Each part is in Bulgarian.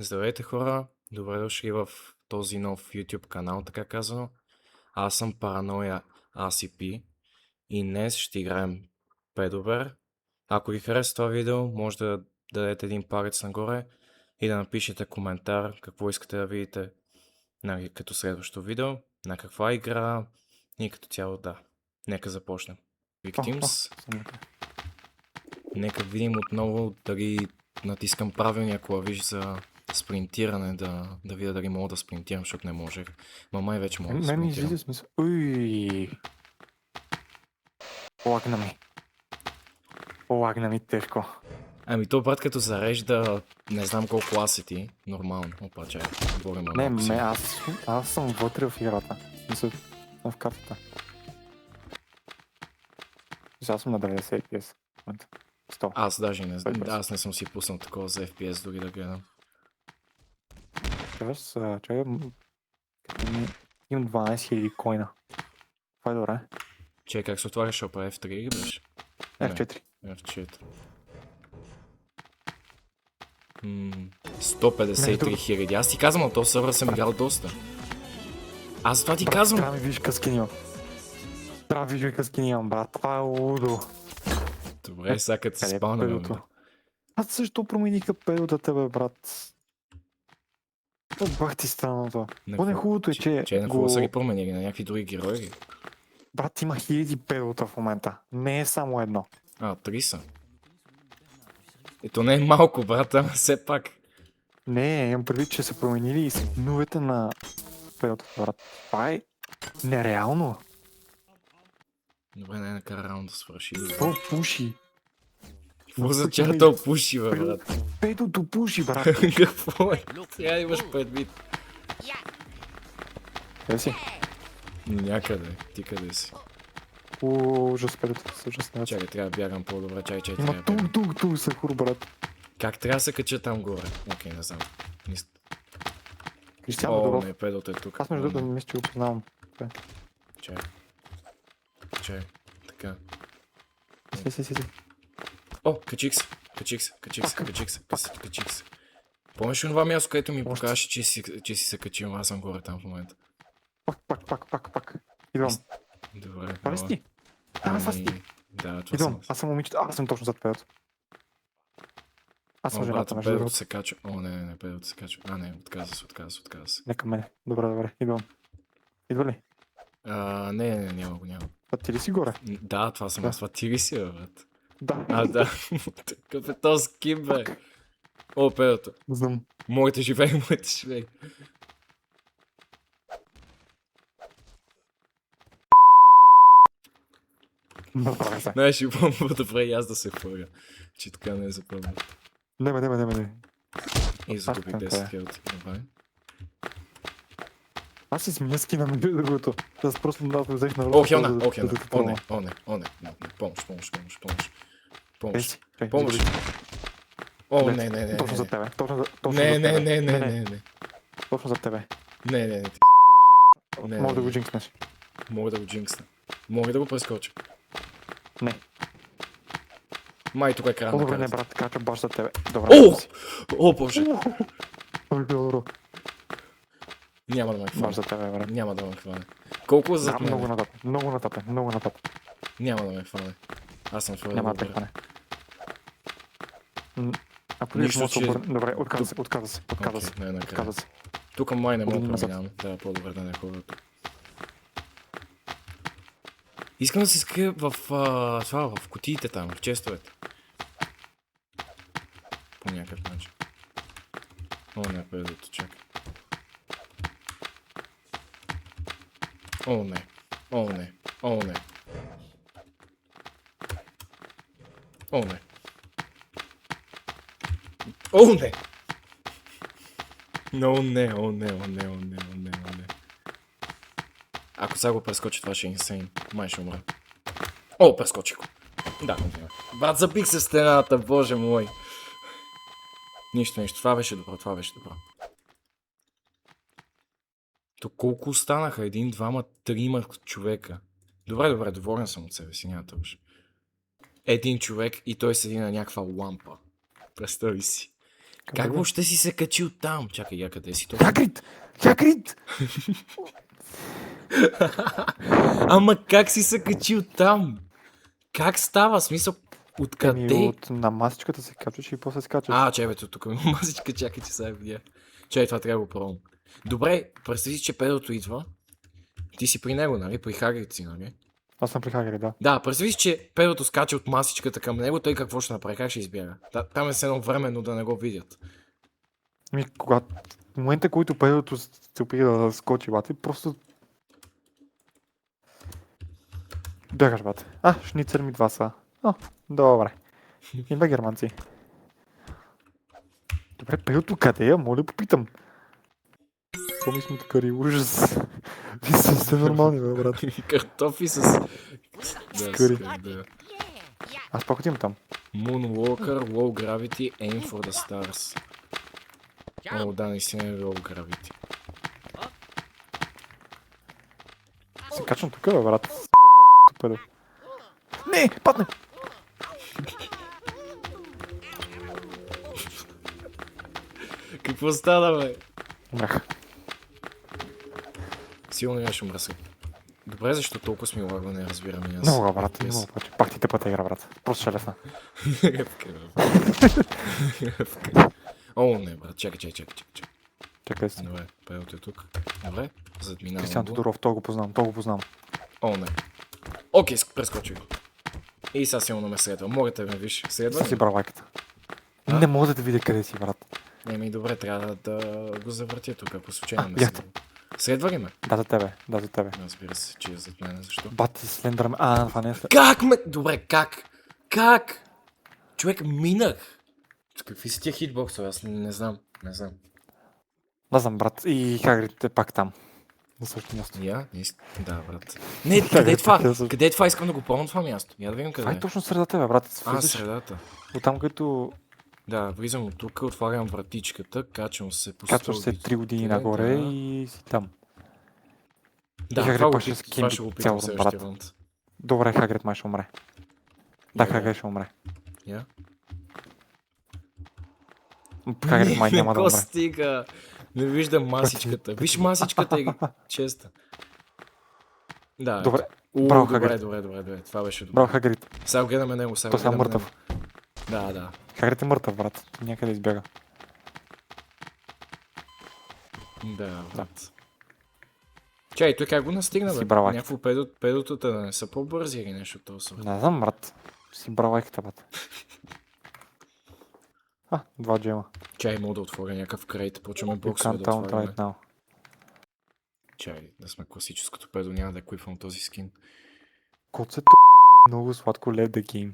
Здравейте хора, добре дошли в този нов YouTube канал, така казано. Аз съм Параноя ACP и днес ще играем Педобер. Ако ви хареса това видео, може да дадете един палец нагоре и да напишете коментар какво искате да видите като следващо видео, на каква игра и като цяло да. Нека започнем. Victims. Нека видим отново дали натискам правилния клавиш за спринтиране, да видя дали мога да спринтирам, защото не можех. Но май вече мога да Мен спринтирам. излиза смисъл. Уй. Лагна ми тежко. Ами то брат като зарежда, не знам колко асети, нормално. Опа, чай, говорим малко си. Аз съм вътре в играта. Мисля, в картата. Сега съм на 90 FPS. 100. Аз даже не знам, 120. аз не съм си пуснал такова за FPS дори да гледам. Чакай, имам 12 000 коина. Това е добре. Чай, как се отваряш опа, F3 ли беше? F4. F4. 153 хиляди. Аз ти казвам, на този сервер съм играл доста. Аз това ти казвам. Трябва ми виж къскини имам. Трябва да виж къскини имам, брат. Това е лудо. Добре, сега като се Къде е спалнаме. педото? Аз също промениха педота тебе, брат. Бах ти странното. Поне хубавото е, че... Че на какво са ги променили? На някакви други герои ли? Брат, има хиляди педота в момента. Не е само едно. А, 3 са. Ето не е малко, брат, ама все пак. Не, имам предвид, че са променили и скиновете на педота, брат. Това е нереално. Добре, най-накрая раунд да свърши. То пуши. Какво означава то пуши, бе, брат? Педото пуши, брат. Какво е? Трябва да имаш предвид. Къде си? Някъде. Ти къде си? Ужас, педото са ужасни. Чакай, трябва да бягам по-добре. Чакай, Има трябва да бягам. тук, са хур, брат. Как трябва да се кача там горе? Окей, не знам. Кристиан О, Тодоров. не, педото е тук. Аз между другото не мисля, че го познавам. Чай. Така. Си. О, качих се. Помниш ли това място, където ми покажеш, че си се качил? Аз съм горе там в момента. Пак. Идвам. Добре. Това ли си ти? Това си ти. Да, това Идвам. съм. Аз съм момичето. Аз съм точно зад педото. Аз съм жената, между Педото другото. се качва. О, не, педото се качва. А, не, отказа се. Нека мене. Добре. Идвам. Идва ли? Не, няма го. А ти ли си горе? Да, това съм аз. Това ти ли си, бе, брат? Да. Да. Какъв е този скип, бе? О, педото. Знам. Моите живей. Направи се. Не, ще помня добре и аз да се хвърля. Че така не е запомня. Не. И загубих Така е. 10 хелти. Добре. Аз си сменя скина между другото. Аз просто да взех на О, Хелна. О, не. Помощ. О, не. Точно за тебе. Не. Точно за тебе. Не. Може да го джинкснеш. Мога да го джинксна. Мога да го прескоча. Не. Май тук е края на Добре, не, карта. брат, кача баш за тебе. Добре. О, боже. Добре. Няма да ме Баш за хване. тебе, брат. Няма да ме хване. Колко зад Да, мен? много нататък. Няма да ме хване. Аз съм твърде Няма да те добре. хване. Ако ли Нищо, може да че- добре, отказа се. Окей, най-накрая. Отказа се. Тук май не мога да Години назад. преминавам. Да, по-добре да не ходя тук. Искам да се скрия в кутиите там, в честовете. По някакъв начин. О, не, предото, чакай. О, не. О, не. О, не. Ако сега го прескочи, това ще е инсейн. Май ще умра. О, прескочи го. Да, не. Брат, забих се в стената, боже мой. Нищо. Това беше добро. То колко останаха? 1, 2, 3 човека. Добре, доволен съм от себе си, няма тъж. Един човек и той седи на някаква лампа. Представи си. Как бе? въобще си се качил там? Чакай, я къде си то? Хагрид! Хагрид! Ама как си се качил там? Как става? Смисъл, откъде? От на масичката се качваш и после се качваш. Чай бе, тук има масичка, чакай, че сега видя. Чай, това трябва да го пробвам. Добре, представи си, че педото идва. Ти си при него, нали? При Хагрид си, нали? Аз съм при Хагрид, да. Да, представи си, че педото скача от масичката към него, той какво ще направи? Как ще избяга? Там е с едно временно да не го видят. Когато в момента, който педото се опира да скочи, бате, просто бягаш, бате. Шницер ми 2 са. Добре. Има германци. Добре, педото къде е? Моля, попитам. Какво ми сме такари? Ужас. Вие сте нормални, бе, брат. Картофи с... С къри. Да. Аз пак отивам там. Moonwalker, Low Gravity, Aim for the Stars. О, да, наистина е Low Gravity. Се качвам тук, бе, брат. Педо. Не, падне! Какво стана, бе? Умрях. Сигурно я ще мръсък. Добре, защо толкова сме лагва, не разбирам и аз. Много, брат, много пъти. Пак ти тъпата игра, брат. Просто ще е лесна. О, не, брат, чакай. Чакай си. Добре, педото е тук. Добре, задминавам Кристиан го. Тодоров, то го познавам. О, не. Окей, прескочи го. И сега силно ме следва. Могате ме виж. Следва Си ли? брал лайката. Не мога да те видя къде си, брат. Не, добре, трябва да го завъртя тук, ако случайно ме бяхте. следва. Следва ли ме? Да, за тебе. Разбира се, че е зад мен, защо? Бати Слендърмен. Това не е Как ме? Добре, как? Как? Човек, минах. Какви са тия хитбоксове? Аз не знам. Да, знам, брат. И Хагрид е пак там. На същото място. Да, брат. Не, къде е това? Така също. Къде е това? Искам да го пробвам това място. Я да видим къде Това е. е точно средата, бе, брат. Влизаш Средата. оттам, където Да, влизам от тук, отварям вратичката, качвам се по качваш се стълбите. 3 години нагоре и си там. Да, Хагрид това пак ще това ще го скимби питам цял следващия брат. раунд. Добре, Хагрид май ще умре. Да, Я, Хагрид ще умре. Я? Хагрид май няма да Не умре. стига. Не виждам масичката. Виж масичката и честа. Да. Добре. ето. Браво, Добре, Хагрид. добре. Това беше добре. Браво, Хагрид. Сега гледаме него, Той сега мъртъв. Да. Хагрид е мъртъв, брат. Някъде избяга. Да, брат. Чай, той как го настигна, Си бе? браво, Някакво педотата да не са по-бързи или нещо от този сорт. Не знам, брат. Си брал лайката, брат. 2 джема. Чай, мога да отворя някакъв крейт, почваме You боксове can't да count отваряме. right now. Чай, да сме класическото педо, няма да еквипвам този скин. Кот се много сладко left the game.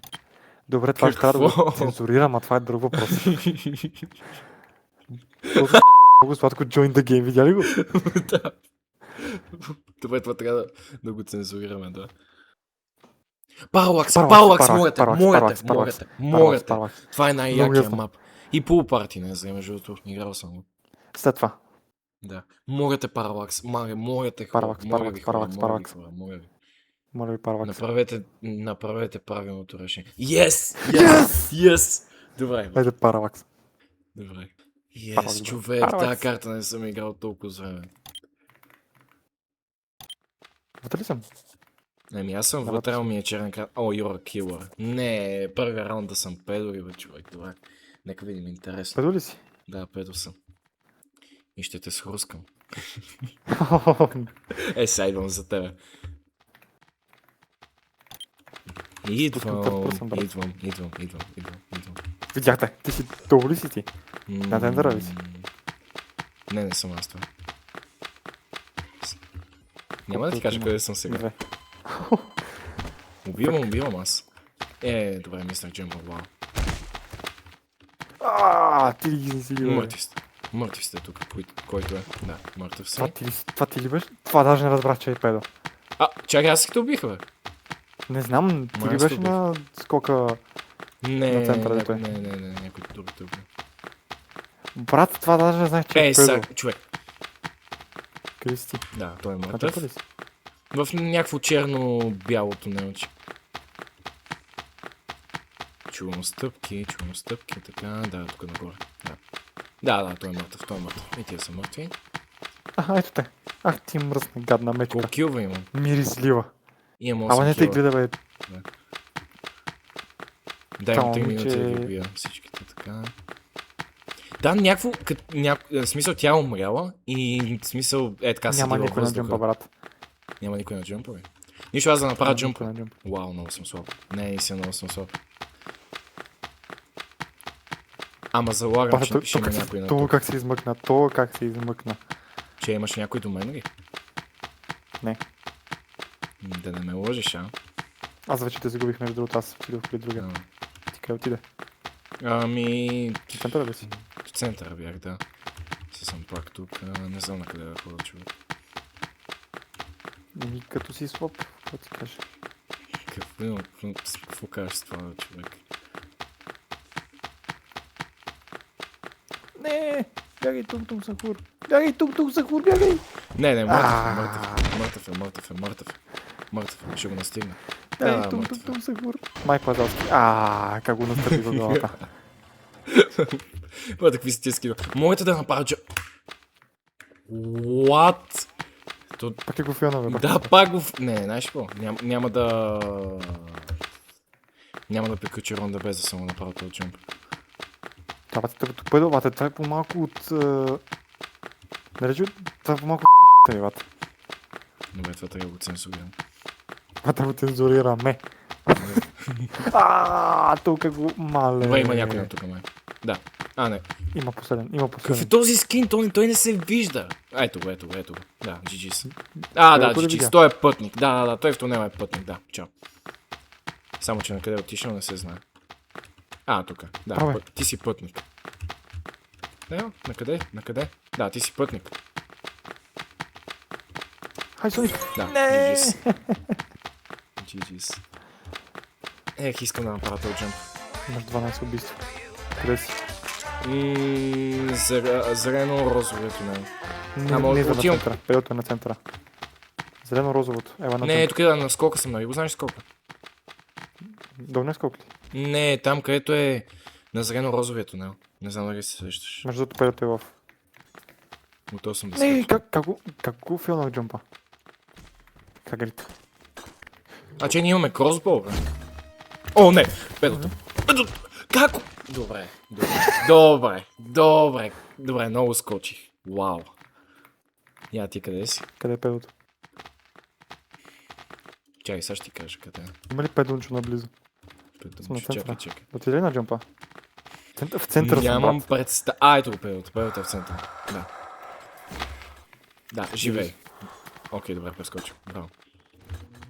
Добре, това ще трябва да Какво? го цензурирам, а това е друг въпрос. Много сладко join the game, видя ли го? Да. Добре, това трябва да го цензурираме, да. Паралакс, могате. Това е най-якия ясно. мап. И полупарти, не знам, между другото, играл съм го. След това. Да. Могате паралакс, могате хора, Паралакс, моля ви хора, паралакс. моля ви. Моля ви, паралакс. Направете правилното решение. Yes! Добре, Хайде, паралакс. добре. Паралакс, Човек, паралакс. тази карта не съм играл толкова време. Вътре ли съм? Аз съм Да, вътре, ми е черен крат. О, you're a killer. Не, първия раунд да съм педо ли, бе, човек, добре. Нека видим, интересно. Педо ли си? Да, педо съм. И ще те схрускам. Сега идвам за тебе. Идвам. Видяхте, ти си долу ли си ти? На тендъра ли си? Не съм аз това. Няма да ти кажа къде съм сега. Две. Убивам аз. Добре, мистер Джембъл, вау. Ти ли ги си? бе? Мъртви сте тук, който е. Да, мъртъв си. Това ти ли беше? Това даже не разбрах, че е педо. Чакай, аз си те убих, бе. Не знам, ти ли аз беше те убих. на скока... Не, На центъра, дето е. някой друг те убих. Брат, това даже не знаех, че е сега, педо. човек. Къде си ти? Да, той е Качата мъртъв. ли си? В някакво черно-бяло тунелче. Чувам стъпки, така, да, тук нагоре. Да. Да, той е мъртъв, той е мъртъв. И тия са мъртви. Ето те. Ах ти мръсна гадна мечка. Колко килва имам? Миризлива. Имам Ама 8 не те кила. гледа, бе. Дай Това им 3 минути да ги момиче- убия всичките така. Да, някакво, в смисъл тя е умряла и в смисъл е така седи Няма във никой на въздуха. джъмпа, брат. Няма никой на джъмпа, бе. Нищо, аз да направя Няма никой джъмпа. на джъмпа. Вау, много съм слаб. Не, си много съм слаб. Ама залагам, Пата, ще има някой на то тук. как се измъкна, то как се измъкна. Че имаш някой до мен ли? Не. Да не ме лъжиш, а? Аз вече те загубих, между другото, аз отидох при другия. Да. Ти къде отиде? Ами... В центъра ли си? В центъра бях, да. Си съм пак тук. Не знам на къде да ходя, човек. И като си слаб, какво ти кажа? Какво кажеш с това, човек? Не! Бягай тук, Сахур! Бягай тук, Сахур, бягай! Не, А. мъртъв е, ще го настигна. Бягай Да, мъртъв е. тук, Сахур! Май Пазалски. Как го настъпи във главата. Бъде какви си тия скидо. Моята да направя What? Пак ли го филна, бе? Да, пак го... Не, знаеш какво? Няма да... Няма да приключи ронда без да съм го направил този джамп. Това бате, като пъдъл, бате, това е по-малко от... Наречи, това е по-малко от бате. Добре, това трябва да го цензурирам. Бате го цензурираме. Тук го мале. Добре, има някой на тук, май. Да. Не. Има последен. Какъв е този скин? Той не се вижда. Ето го. Да, GG's. Да, Където ли GG's. видя? Той е пътник. Да, той в тунела е пътник, да. Чао. Само, че на къде е отишъл, не се знае. Тук. Да, Абе. ти си пътник. На къде? Да, ти си пътник. Хай, Соник. Да, Не! GG's. Искам да направя този джамп. Имаш 12 убийства. Къде си? Зелено-розовия тунел. Не, не за на отивам. центъра. Периодът е на центъра. Зелено-розовото. Ела на Не, центъра. тук на скока съм, нали го знаеш скока? Долния скок ли? Не, там където е на зелено-розовия тунел. Не знам дали се сещаш. Между другото, периодът е в... Готов съм да Не, скоча. как го филнах джампа? Как грите? Че ние имаме кросбол, бе. О, не! Педото. Как? Добре, много скочих. Вау. Я ти къде си? Къде е педото? Чакай, сега ще ти кажа къде е. Има ли педончо наблизо? Съм на Чакай. центъра. Отиде ли на джампа? В центъра съм, Нямам брат. представа. Ето го педото. Педото е в центъра. Да. Да, живей. Окей, добре, прескочил. Браво.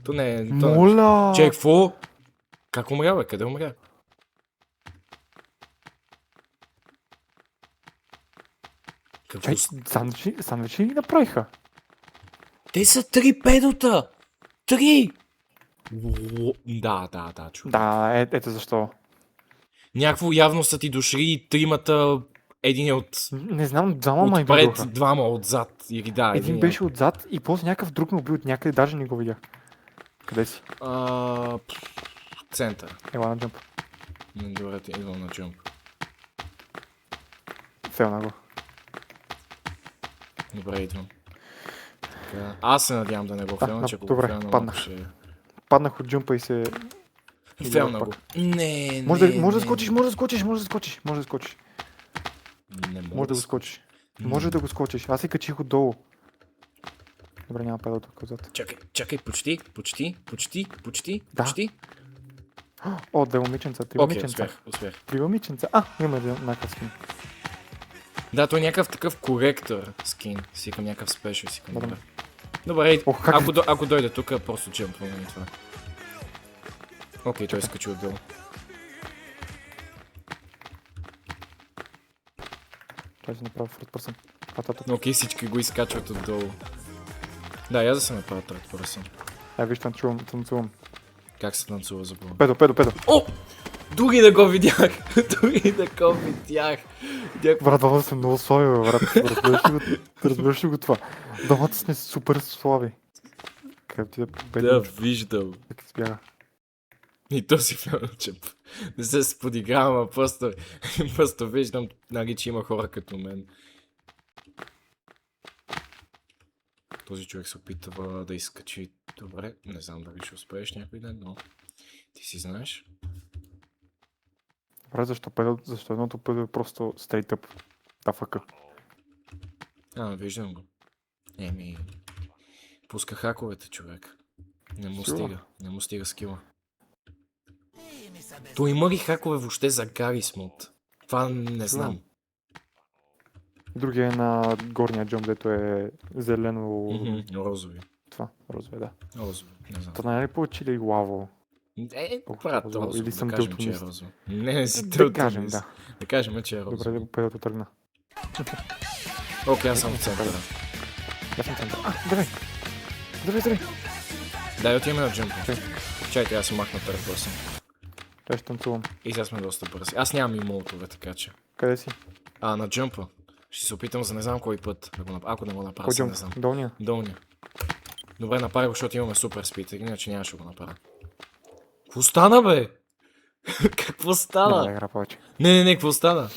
То не е... Моля! Чек, фу! Как умря, бе? Къде умря? Какво Чай, сандвичи ли направиха? Те са 3 педота! 3! Да, човек. Да, ето защо. Някакво явно са ти дошли и тримата, един е Не знам, двама май отпред, бидоха. двама отзад. Или да, Един беше отзад и после някакъв друг ме уби от някъде, даже не го видях. Къде си? Център. Ела на джамп. Добре, идвам на джамп. Фелна го. Добре, идвам. Така. Аз се надявам да не го фелна, че ако го добре, фелна, паднах. малко ще... Паднах от джампа и се... Фелна го. пак. Не, Може да скочиш. Не Може да го скочиш. Може да го скочиш. Аз се качих отдолу. Добре, няма педал тук отзад. Чакай, почти. Да. О, две момиченца, три момиченца. Успях. Три момиченца. Има една скин. Да, той е някакъв такъв коректор скин. Сикам някакъв спешъл, сикам. Добре. Добре, Ох, как ако дойде тук, просто джемпваме и това. Окей, той скачи отдолу. Трябва да си направя third person. Окей, всички го изкачват отдолу. Да, я да се направя third person. Виж, танцувам. Как се танцува за Бога? Педо. О! Дори да го видях! Брат, двамата сме много слаби, бе, брат. Разбираш ли го това? Двамата сме супер слаби. Къде ти да победим? Да, виждам. Как избяга? И то си фейлчеп. Не се подигравам, а просто виждам, нали, че има хора като мен. Този човек се опитва да изкачи. Добре, не знам дали ще успееш някой ден, но ти си знаеш. Добре, защо едното педо е просто straight up тафака? Виждам го. Еми, пуска хаковете, човек. Не му Сигурно. стига. Не му стига скила. Той има ли хакове въобще за Гаррис мод? Това не знам. Другия е на горния джамп, дето е зелено... Розови. Това, розове, да. Розови, не знам. Това не е ли повече или лаво? Брат, розово. розово. Или съм Да кажем, че е дълтонист. розово. Не си Да дълтонист. кажем, да. Да кажем, че е Добре, да розово. го педото тръгна. Окей, аз съм в центъра. Аз съм център. Давай! Давай! Дай отиваме на джампа. Чай. Чай, трябва да се махна търпърсен. Дай ще танцувам. И сега сме доста бързи. Аз нямам и молотове, така че. Къде си? На джампа. Ще се опитам за не знам кой път да го направя. Ако не го направя, Кой се не джамп? знам. Долния? Долния. Добре, направи го, защото имаме супер спид, иначе нямаше да го направя. Какво стана, бе? Какво Няма да стана? игра повече. Не, какво стана?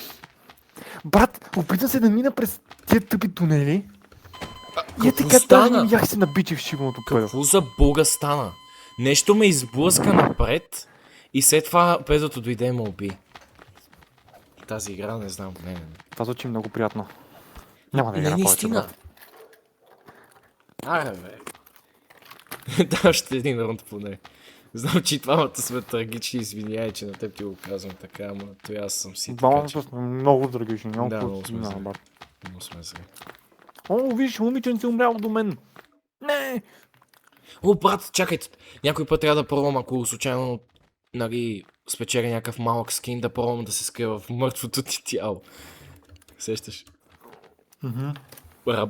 Брат, опитам се да мина през тия тъпи тунели. И Какво така даже стана? не бях се набичи в шибаното педо. Какво за бога стана? Нещо ме изблъска напред и след това педото дойде и ме уби. Тази игра не знам. Не. Това звучи много приятно. Няма да Не, игра повече, наистина. брат. Аре, бе. Да, още един рунд поне. Знам, че и двамата сме трагични, извинявай, че на теб ти го казвам така, ама той аз съм си така, Двамата че... сме много трагични, много Да, какво много си сме знам, зле. брат. Много сме зле. О, виж, момиченце умряло до мен. Не! О, брат, чакайте. Някой път трябва да пробвам, ако случайно, нали, спечеля някакъв малък скин, да пробвам да се скрива в мъртвото ти тяло. Сещаш?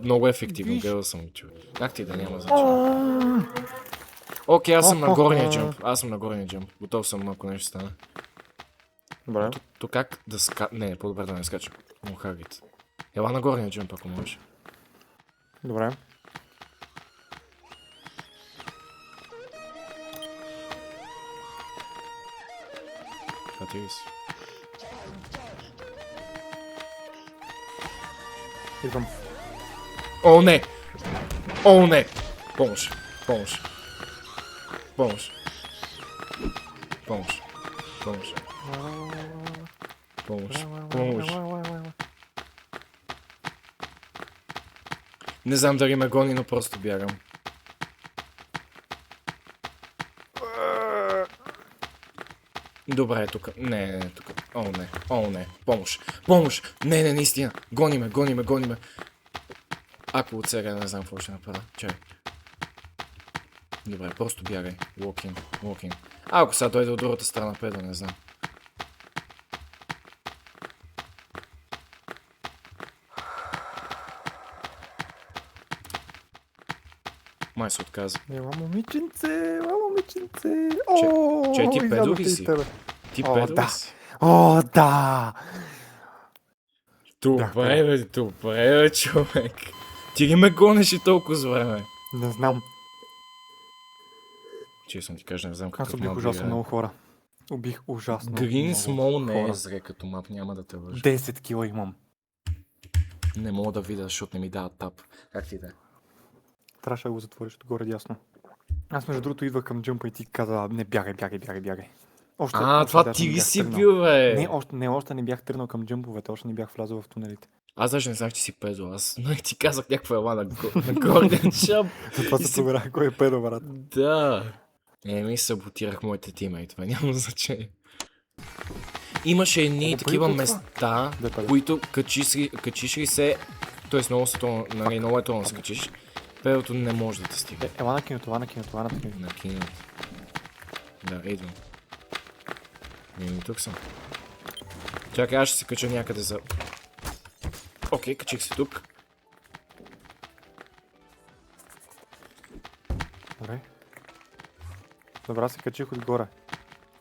Много ефективно, Виж. гледал съм, човек. Как ти да няма значение? Окей, аз съм на горния джамп. Аз съм на горния джамп. Готов съм, ако нещо стане. Добре. То как да Не, по-добре да не скачам. Много хагит. Ела на горния джамп, ако можеш. Добре. Това ти ли си? Идвам. О, не! О, не! Помощ! Помощ! Помощ! Помощ! Помощ! Помощ! Помощ! Не знам дали ме гони, но просто бягам. Добре, тук. Не, тук. О, не. Помощ. Помощ. Не, наистина. Гони ме. Ако от сега не знам какво ще направя. Чай. Добре, просто бягай. Walking. Ако сега дойде от другата страна, педа, не знам. Май се отказа. Ела, момиченце. Че, ти педо изядохте ли и си? тебе. Ти О, педо да. ли си? О, да! Добре, бе, човек. Ти ли ме гонеше толкова с време? Не знам. Честно ти кажа, не знам Аз какъв убих мап ужасно играе. много хора. Убих ужасно Green много Small не е хора. зле като мап, няма да те лъжа. 10 кила имам. Не мога да видя, защото не ми дава тап. Как ти да е? Трябваше да го затвориш отгоре дясно. Аз между другото идвах към джъмпа и ти каза, не бягай. Още Това даже ти не ли бях си тръгнал. бил, бе? Още не бях тръгнал към джъмповете, още не бях влязъл в тунелите. Аз даже не знах, че си педо. Аз ти казах някаква ела на горния джамп. Затова И се си- проверях кой е педо, брат. Да. Ми саботирах моите тимейт, няма значение. Имаше едни О, такива педо, места, Да, педо. които качиш ли се, т.е. много е трудно да се качиш, педото не може да те стига. Ела на киното. Накинат. Да, идвам. Тук съм. Чакай, аз ще се кача някъде за... Окей, качих се тук. Добре, се качих отгоре.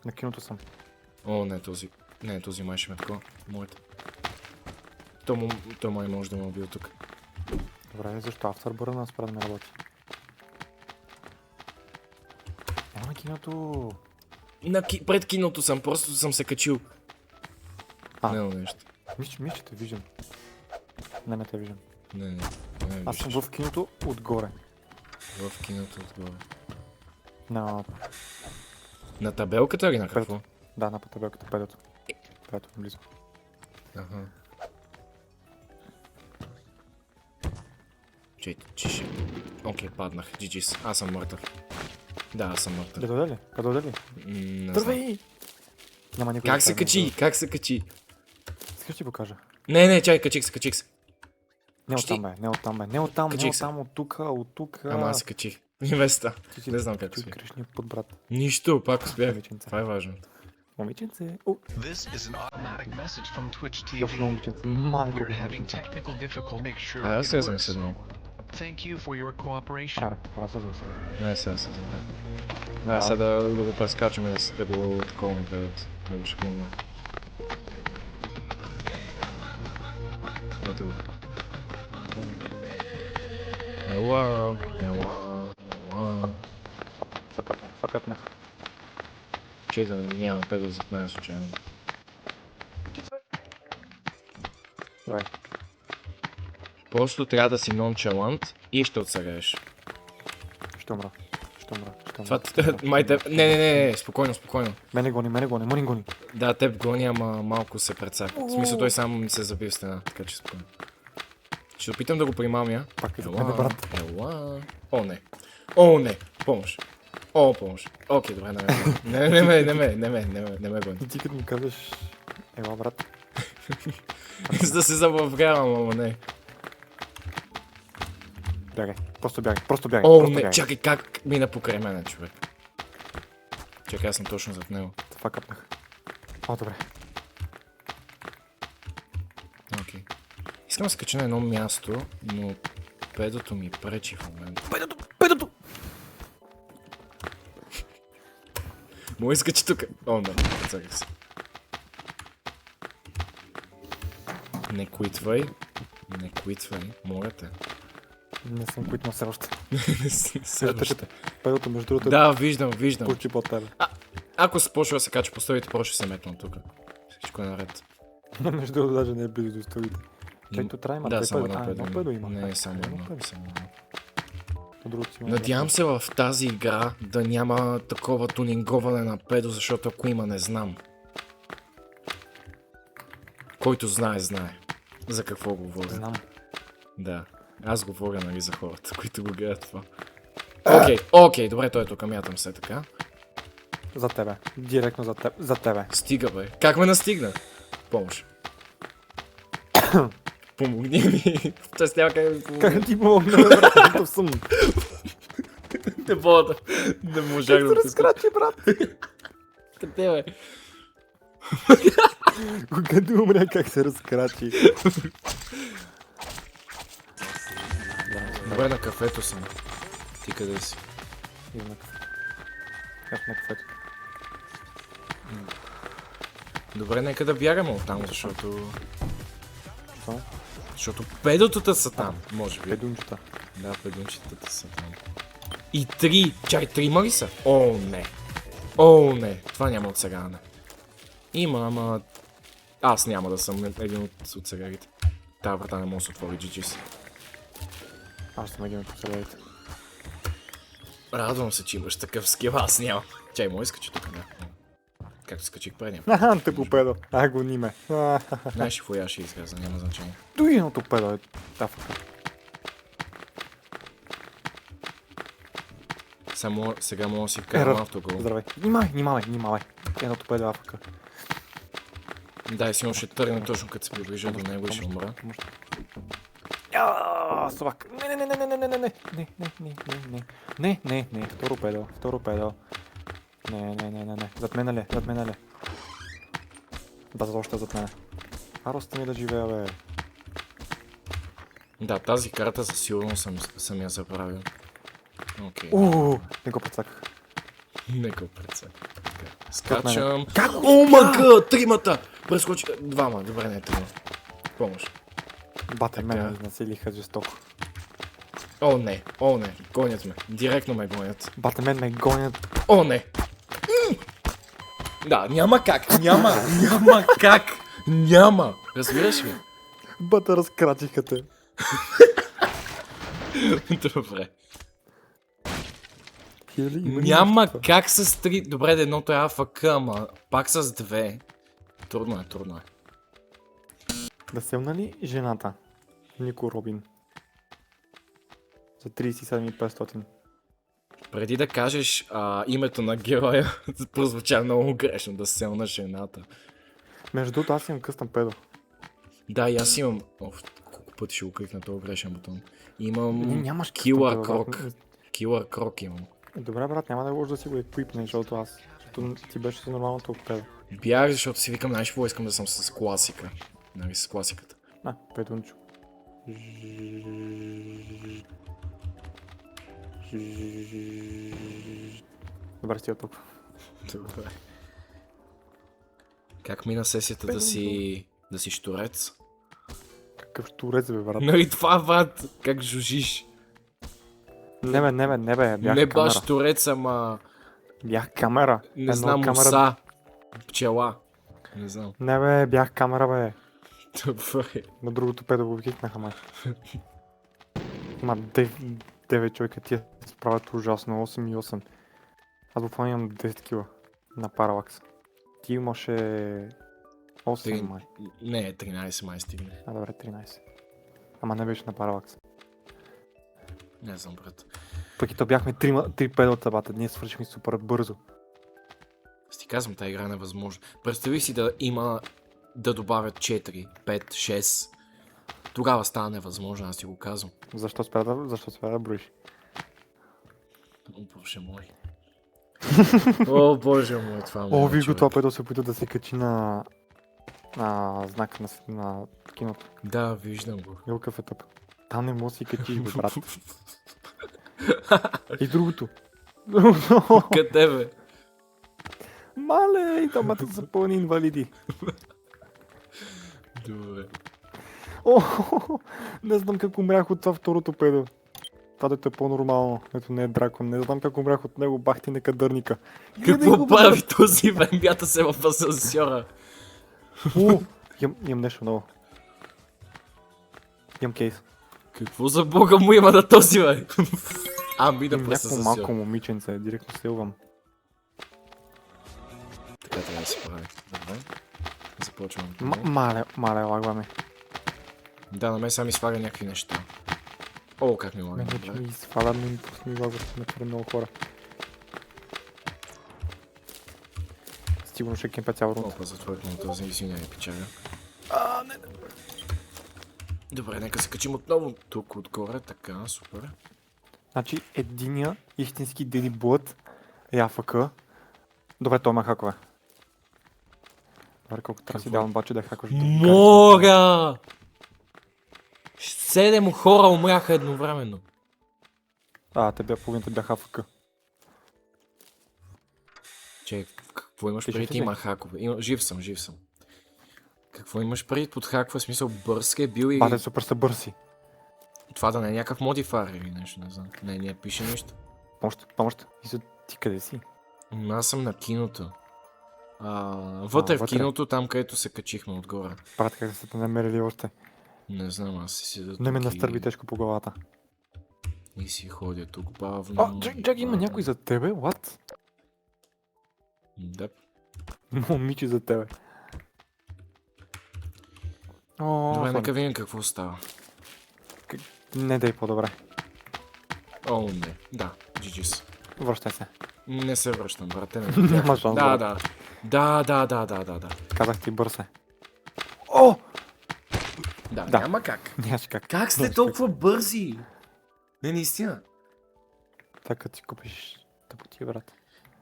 На киното съм. О, не, този май ще ме такова. Моята. Той май може да ме убил тук. Добре, защо авторбъра на спра да не работи? Ела на киното. Пред киното съм, просто съм се качил. А. Не, нещо. Мисля, че те виждам. Не те виждам. Не Аз съм виждаш. в киното отгоре. В киното отгоре. На табелката или на какво? Да, на табелката, педото. Педото близо. Аха. Чише. Окей, паднах. GG's. Аз съм мъртъв. Да, аз съм мъртъв. Да дойде ли? Да дойде ли? Не знам. Дървей! Няма никой. Как се качи? Как се качи? Искаш ти покажа? Не, чай, качих се. Не Почти. оттам бе, не оттам бе, не оттам, Качих се. от тук. Ама аз се качих. И места. Ти Не знам как си успях. грешния под брат. Нищо, пак успях. Момиченце. Това е важно. Момиченце. This is an automatic message from Twitch Йош TV. момиченце. Малко We're having момиченце. technical difficulties. Make sure А, аз it се съм works. седнал. Thank you for your cooperation. Аре, това се засега. Не, сега се знам. Да, сега да го прескачаме, да го такова ми гледат. Да го шкулна. Ето го. Hello. Факътнах. Че да няма педал зад мен случайно. Давай. Просто трябва да си нончалант и ще отсъгаеш. Ще умра. Това май теб... Не, спокойно. Мене гони. Да, теб гони, ама малко се прецака. В смисъл той сам се заби в стена, така че спокойно. Ще опитам да го примамя. Пак е за мене, брат. Ела. О, не. Помощ. Помощ. Окей, добре, не ме гони. И ти като му казваш, ела брат. За да се забавлявам, ама не. Бягай, просто бягай. Не, чакай, как мина покрай мене, човек. Чакай, аз съм точно зад него. Това къпнах. О, добре. Окей. Искам да се кача на едно място, но педото ми пречи в момента. Педото! Мога изкачи тук. Не, прецаках се. Не куитвай, моля те. Не съм куитнал все още. Следващата. Педото между другото Да, виждам. почти под тебе. Ако се почва да се кача по стълбите, просто ще се метна тук. Всичко е наред. Между другото даже не е близо до столите. Чайто трябва има Да, две само педо. едно Едно педо. педо има. Не, само Едно едно. педо. Само едно. От другото си има Надявам се в тази игра да няма такова тунинговане на педо, защото ако има, не знам. Който знае. За какво говоря. Знам. Да. Аз говоря, нали, за хората, които го гледат това. Окей, добре, той е тук, мятам се така. За тебе. Директно за тебе. Стига, бе. Как ме настигна? Помощ. Помогни ми. Тоест няма как да ми помогна. Как ти помогна, брат? Готов съм. Не мога да можах да Се го разкрачи, брат. Къде, бе? Когато умря, как се разкрачи. Добре, на кафето съм. Ти къде си? Идем на кафето. Аз на кафето. Добре, нека да бягаме оттам, защото... Що? Защото педотата са там, може би. Педунчета. Да, педунчетата са там. И три! Чай, трима ли са? Не. Това няма отсегане. Има, ама... Аз няма да съм един от отсегарите. Тая врата не може да се отвори, GG's. Аз съм един от посредите. Радвам се, че имаш такъв скил, аз няма. Чай, мой скачи тук, не. Както скачих предния. Аха, тъпо педо. Гони ме. Знаеш, фоя ще изглежда, няма значение. Дой едното педо е тафака. Само сега мога да си вкарам автогол. Здравей. Внимавай. Едното педо е афака. Да, и сигурно ще тръгне точно като се приближа до него и ще умра. Собак. Не. Второ педо. Не. Зад мене ли? Да, още зад мене. Ароста ми да живея, бе. Да, тази карта със сигурност съм я забравил. Окей. Не го подсаках. Не го прецаках. Скачам. Как? О, мага! Тримата! Прескочи. Двама. Добре, не трима. Помощ. Бате, мен насилиха жестоко. О, не. Гонят ме. Директно ме гонят. Бате, мен ме гонят. О, не. Да, няма как, няма как, няма. Разбираш ли? Бата, разкрачиха те. Добре. Има ли Няма нещо това? как с 3... Добре, да едното е АФК, ама пак с 2. Трудно е, трудно е. Да селна ли жената? Нико Робин. За 37,500. Преди да кажеш името на героя, прозвуча много грешно да сел на жената. Между другото, аз имам къстъм педо. Да, и аз имам... Оф, колко пъти ще го кликна този грешен бутон. Имам... Нямаш къстъм Killer педо, брат. Croc. Killer Croc имам. Добре, брат, няма да може да си го еквипне, защото аз. Защото ти беше с нормалното педо. Бях, защото си викам, знаеш какво искам да съм с класика. Нали, с класиката. Педунчо. Добре, стига толкова. Добре. Как мина сесията да си щурец? Какъв штурец, бе, брат. Нали това, брат, как жужиш? Не бе, бях Не камера. баш штурец, ама... Бях камера. Не знам, оса. Пчела. Не знам. Не бе, бях камера, бе. Добре. На другото педо го кикнаха, май. Ма 9 човека тия се справят ужасно, 8 и 8. Аз буквално имам 10 кила на паралакс. Ти имаше 8 май. Не, 13 май стигне. Добре, 13. Ама не беше на паралакс. Не знам, брат. Пък и то бяхме 3 педа от табата, ние свършихме супер бързо. Аз ти казвам, тази игра е невъзможна. Представи си да има да добавят 4, 5, 6. Тогава става невъзможно, аз ти го казвам. Защо спря да броиш? О, боже мой. О, боже мой, това О, е виж го, човек. това педо се опита да се качи на знака на киното. Да, виждам го. Ево какъв е тъп. Там не може да си качиш, бе, брат. И другото. Къде бе? Мале, и тамата са пълни инвалиди. Добре. О, не знам как умрях от това второто педо. Това дето е по-нормално. Ето не е дракон. Не знам как умрях от него. Бахти нека дърника. Какво прави този бе? Мята се в асансьора. О, имам нещо ново. Имам кейс. Какво за бога му има на този бе? Ами да Имам през някакво малко асансьора. момиченце. Директно силвам. Така трябва да се прави. Добре. Започвам. Мале, лагваме. Да, на мен сега ми слага някакви неща. О, как ми лага. Мене, че Добре. ми сваля, но ми пусни лагват на твърде много хора. Сигурно ще кемпя цял рунд. Опа, затворихме този, извиняй, печаля. Не. Добре, нека се качим отново тук отгоре, така, супер. Значи единия истински Деди Блъд е АФК. Добре, той ме хакове. Добре, колко трябва да си Какво? давам обаче да хакваш. Мога! 7 хора умряха едновременно. Половината бяха АФК. Че, какво имаш Ти жив преди? ли си? Има хакове. Жив съм. Какво имаш преди под хаква? В смисъл бързка е бил и... Бате, супер са бързи. Това да не е някакъв модифайер или нещо, не знам. Не пише нищо. Помощ. Ти къде си? Аз съм на киното. Вътре в вътре. киното, там където се качихме отгоре. Брат, как сте те намерили още? Не знам, аз си седа Не ме тук настърби тежко по главата. и си ходя тук бавно. Чак, има някой за тебе? What? Да. Момиче за тебе. Добре, нека видим какво става. Не дай по-добре. О, не. Да, GG's. Връщай се. Не се връщам, брате. Няма шанс, Да, брат. да. Казах ти бързе. О! Да, Да. няма как. Нямаш как. Как сте Нямаш толкова бързи? Не, наистина. Така ти купиш тъпоти, брат.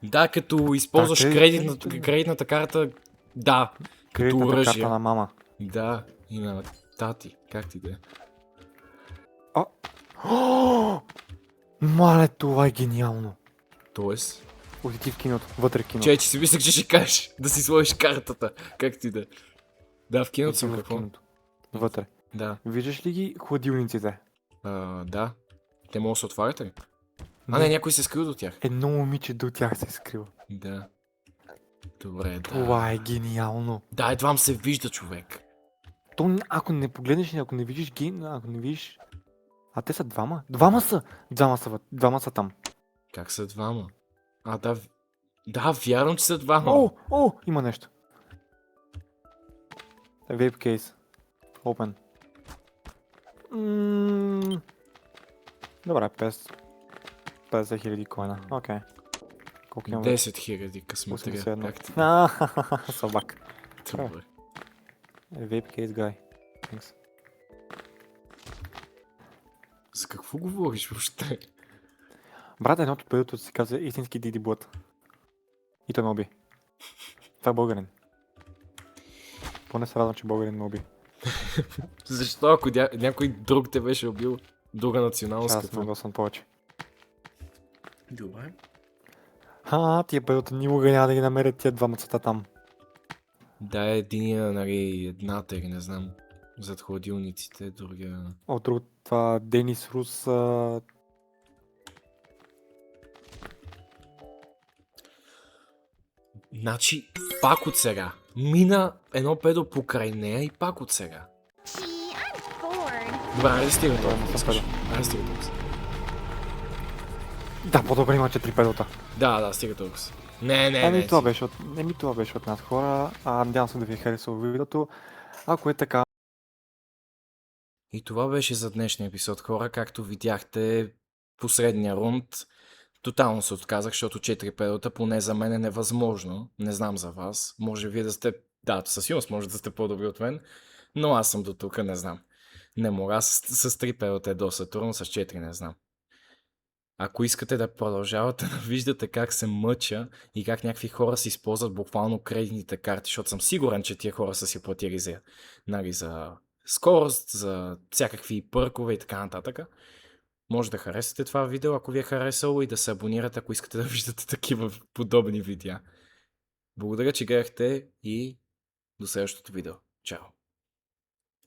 Да, като използваш Да, кредитната карта, да, Кредитната оръжие. карта на мама. Да, и на тати, как ти да е. О! Мале, това е гениално. Тоест, Отиди в киното, вътре в киното. че си мислех, че ще кажеш да си сложиш картата, как ти да е. Да, в киното съм Отиди в какво? киното. Вътре. Да, Виждаш ли ги хладилниците? да. Те могат да се отварят ли? Не, някой се скрил до тях. Едно момиче до тях се скрива. Да. Добре, да. Това е гениално. Да, едва се вижда, човек. То, ако не погледнеш, ако не видиш ако не видиш... А те са двама? Двама са! Двама са там. Как са двама? А, да. Да, вярвам, че са двама. О, има нещо. Vape case. Open. Добре, 50 хиляди коина. Окей. Колко имаме? 10 000 късметрия. 81. Как ти? Собак. Добре. Vape case guy. Thanks. За какво говориш въобще? Брат, едното от педото си казва истински Диди Блът. И той ме уби. Това е българин. Поне се радвам, че българин ме уби. Защо, ако някой друг те беше убил, друга националност, Аз какво? не съм повече. Добре. Тия педота никога няма да ги намерят тия два мъцата там. Да, единия, нали, едната или не знам, зад хладилниците, другия... От друго, това Денис Рус. Значи, пак от сега. Мина едно педо покрай нея и пак от сега. Gee, I'm bored. Добре, айде стига Да, толкова. не съм искаш. педо. Айде стига толкова. Да, по-добре има 4 педота. Да, стига толкова. Не, Това беше от нас хора. Надявам се да ви е харесало видеото. Ако е така, И това беше за днешния епизод, хора. Както видяхте, последния рунд тотално се отказах, защото 4 педота поне за мен е невъзможно. Не знам за вас. Може вие да сте... Да, със сигурност може да сте по-добри от мен, но аз съм до тук, не знам. Не мога. С 3 педота е доста трудно, с 4 не знам. Ако искате да продължавате да виждате как се мъча и как някакви хора си използват буквално кредитните карти, защото съм сигурен, че тия хора са си платили за, нали, за скорост, за всякакви пъркове и така нататък, може да харесате това видео, ако ви е харесало, и да се абонирате, ако искате да виждате такива подобни видеа. Благодаря, че гледахте и до следващото видео. Чао!